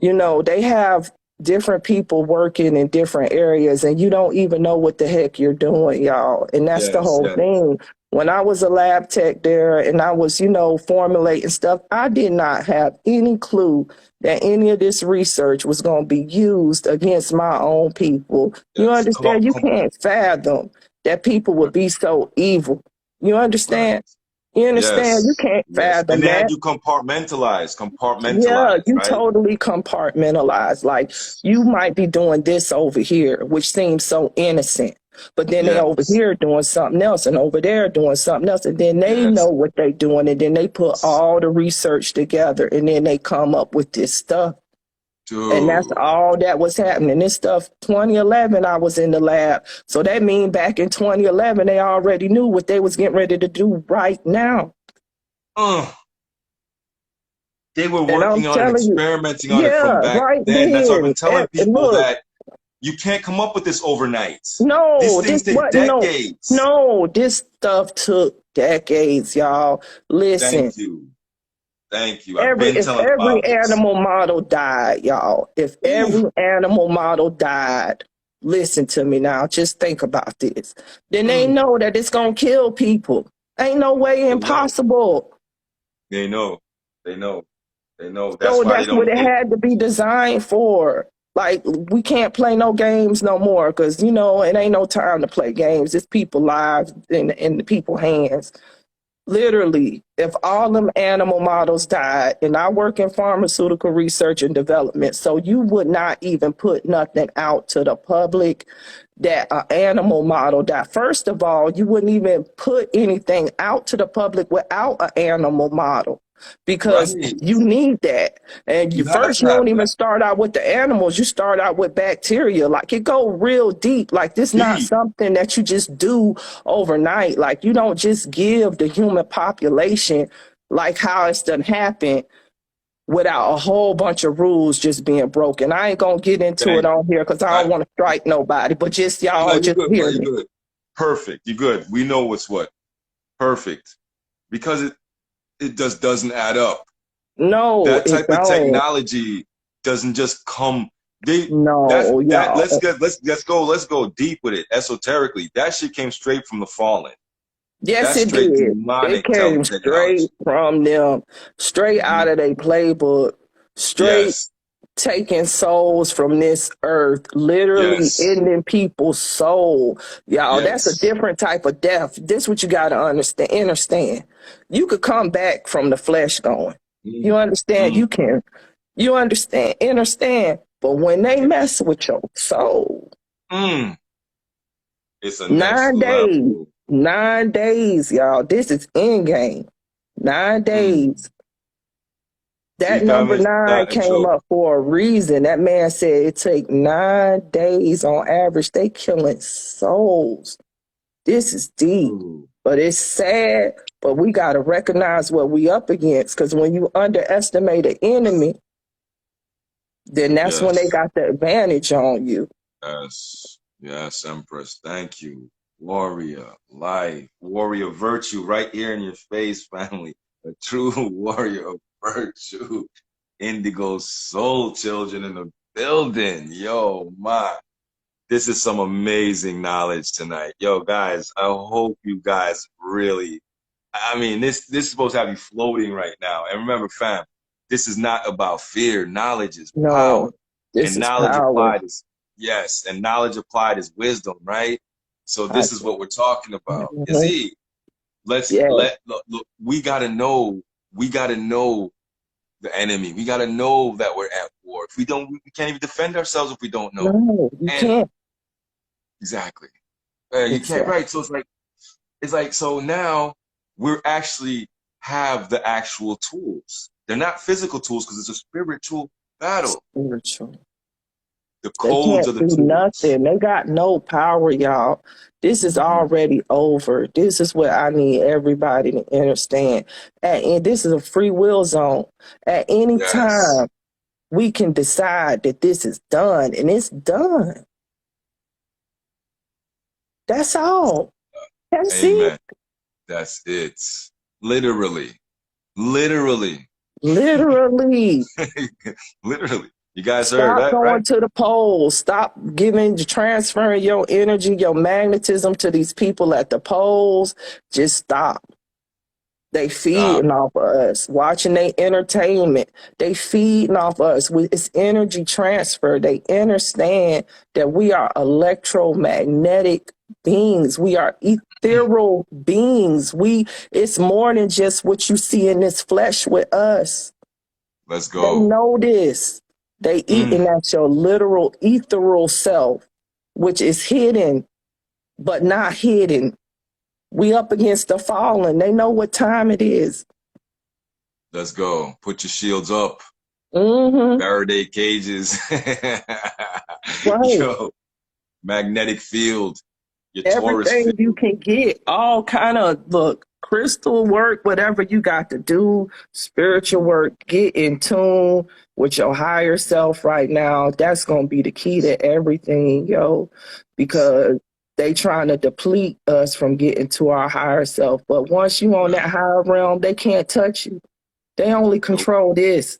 You know, they have different people working in different areas and you don't even know what the heck you're doing, y'all. And that's the yes, whole yes. thing. When I was a lab tech there and I was, formulating stuff, I did not have any clue that any of this research was going to be used against my own people. You Yes. understand? You can't fathom that people would Right, be so evil. You right. understand? You understand? You Yes, can't yes. And fathom they had that. you Yeah, compartmentalize, you right? totally compartmentalize. Like you might be doing this over here, which seems so innocent, but then they over Yes, here doing something else and over there doing something else. And then they know yes. what they're doing. And then they put all the research together and then they come up with this stuff. And that's Dude. all that was happening. This stuff, 2011, I was in the lab. So that means back in 2011, they already knew what they was getting ready to do right now. Uh, they were And I'm working on it, telling you, experimenting on it from yeah, back right then. That's why I've then. been telling people Look, that you can't come up with this overnight. These no, things this take what no, decades. no, this stuff took decades, y'all. Listen, Thank you. Thank you. I've been If telling every about this. animal model died, y'all, if Ooh, every animal model died, listen to me now, just think about this. Then they mm, know that it's gonna kill people. Ain't no way they know. impossible. They know. They know. They know. That's So why they that's what don't it hit. had to be designed for. Like we can't play no games no more because it ain't no time to play games. It's people lives in the people hands. Literally, if all them animal models died, and I work in pharmaceutical research and development, so you would not even put nothing out to the public that an animal model died. First of all, you wouldn't even put anything out to the public without an animal model because Right. you need that. And You have first, to you have don't even that. start out with the animals. You start out with bacteria. Like it go real deep. Like this not Deep. something that you just do overnight. Like you don't just give the human population like how it's done happen without a whole bunch of rules just being broken. I ain't gonna get into it Thank on you. here because I don't I, want to strike nobody, but just no, y'all you just good, bro. hear You me. good. Perfect. You good. We know what's what. Perfect. Because it just doesn't add up. No, That it type of don't. technology doesn't just come. They No, that y'all. let's go deep with it esoterically. That shit came straight from the fallen. Yes, That's it straight did. It demonic came straight technology. from them, straight out Mhm. of their playbook, straight Yes, taking souls from this earth, literally yes, ending people's soul. Y'all, that's a yes. different type of death. This what you gotta understand. You could come back from the flesh going. You Mm, understand? mm, You understand. But when they yes. mess with your soul, Mm. It's a next 9 days, level. 9 days, y'all. This is end game. Nine Mm. days. See, That fam, number it's nine not a came joke. up for a reason. That man said it take 9 days on average. They killing souls. This is deep, Ooh, but it's sad. But we gotta recognize what we up against. Because when you underestimate an enemy, then that's when they yes. got the advantage on you. Yes, yes, Empress. Thank you. Warrior, life, warrior virtue right here in your face, family. A true warrior of virtue. Indigo soul children in the building. Yo, my. This is some amazing knowledge tonight. Yo, guys, I hope you guys really, I mean, this is supposed to have you floating right now. And remember, fam, this is not about fear. Knowledge is power. No, this And is knowledge power. applied is, yes, and knowledge applied is wisdom, right? So I, this is what we're talking about. mhm. Izzy, let's Yeah, look, we gotta know the enemy. We gotta know that we're at war. If we don't, we can't even defend ourselves if we don't know. no, you And can't. exactly. You can't, Exactly. right? So it's like, so now we're actually have the actual tools. They're not physical tools because it's a spiritual battle. Spiritual. The They codes can't are the do tools. nothing. They got no power, y'all. This is Mhm. already over. This is what I need everybody to understand. And this is a free will zone. At any Yes. time, we can decide that this is done, and it's done. That's all. That's it. Amen. That's it. Literally. Literally. Literally. Literally. You guys heard Stop that, right? going to the polls. Stop transferring your energy, your magnetism to these people at the polls. Just stop. They Stop. feeding off of us, watching they entertainment. They feeding off us with its energy transfer. They understand that we are electromagnetic beings. We are ethereal beings. It's more than just what you see in this flesh with us. Let's They go. know this. They Mm, eating at your literal ethereal self, which is hidden, but not hidden. We up against the fallen. They know what time it is. let's go. Put your shields up. Mm-hmm. Faraday cages. Right. Yo, magnetic field. Your Taurus Everything you field. can get, all kind of look, crystal work, whatever you got to do, spiritual work, get in tune with your higher self right now. That's gonna be the key to everything, yo, because they trying to deplete us from getting to our higher self. But once you on that Right. higher realm, they can't touch you. They only control this.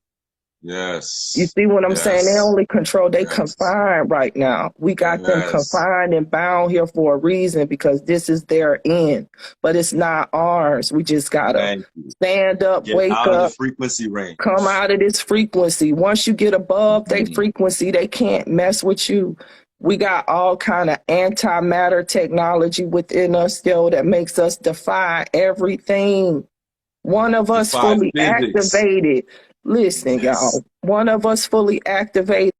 Yes. You see what I'm saying? They Yes. only control, they Yes. confined right now. We got them Yes. confined and bound here for a reason because this is their end, but it's not ours. We just gotta Thank you. stand up, Get wake out of the up, frequency range. come out of this frequency. Once you get above their frequency, they can't mess with you. We got all kind of antimatter technology within us, yo, that makes us defy everything. One of us Defy fully physics. activated. Listen, Yes. y'all. One of us fully activated